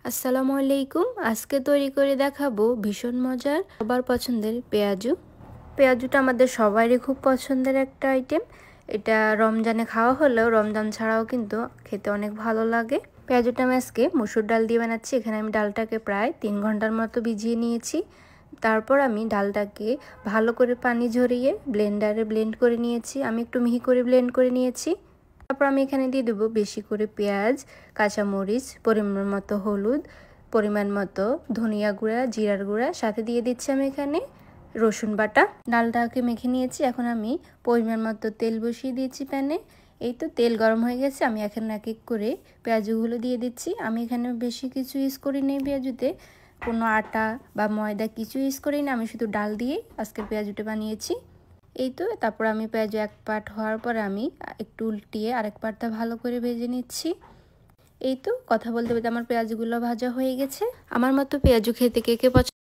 আসসালামু আলাইকুম। আজকে তৈরি করে দেখাবো ভীষণ মজার সবার পছন্দের পেঁয়াজু। পেঁয়াজুটা আমাদের সবারই খুব পছন্দের একটা আইটেম। এটা রমজানে খাওয়া হলেও রমজান ছাড়াও কিন্তু খেতে অনেক ভালো লাগে। পেঁয়াজুটা আমি আজকে মসুর ডাল দিয়ে বানাচ্ছি। এখানে আমি ডালটাকে প্রায় 3 ঘন্টার মতো ভিজিয়ে নিয়েছি। তারপর আমি ডালটাকে ভালো করে পানি ঝরিয়ে ব্লেন্ডারে ব্লেন্ড করে নিয়েছি। আমি একটু মিহি করে ব্লেন্ড করে নিয়েছি। তারপর আমি এখানে দিয়ে দেবো বেশি করে পেঁয়াজ, কাঁচামরিচ, পরিমাণ মতো হলুদ, পরিমাণ মতো ধনিয়া গুঁড়া, জিরার গুঁড়া, সাথে দিয়ে দিচ্ছি আমি এখানে রসুন বাটা। ডালটাকে মেখে নিয়েছি। এখন আমি পরিমাণ মতো তেল বসিয়ে দিয়েছি প্যানে। এই তো তেল গরম হয়ে গেছে। আমি এখন এক এক করে পেঁয়াজগুলো দিয়ে দিচ্ছি। আমি এখানে বেশি কিছু ইউজ করি নি পেঁয়াজুতে, কোনো আটা বা ময়দা কিছু ইউজ করি না। আমি শুধু ডাল দিয়ে আজকে পেঁয়াজুটা বানিয়েছি। এই তো তারপর আমি পেঁয়াজু এক পাট হওয়ার পরে আমি একটু উল্টিয়ে আরেক পাটটা ভালো করে ভেজে নিচ্ছি। এই তো কথা বলতে বলতে আমার পেঁয়াজগুলো ভাজা হয়ে গেছে। আমার মতো পেঁয়াজু খেতে কে কে পছন্দ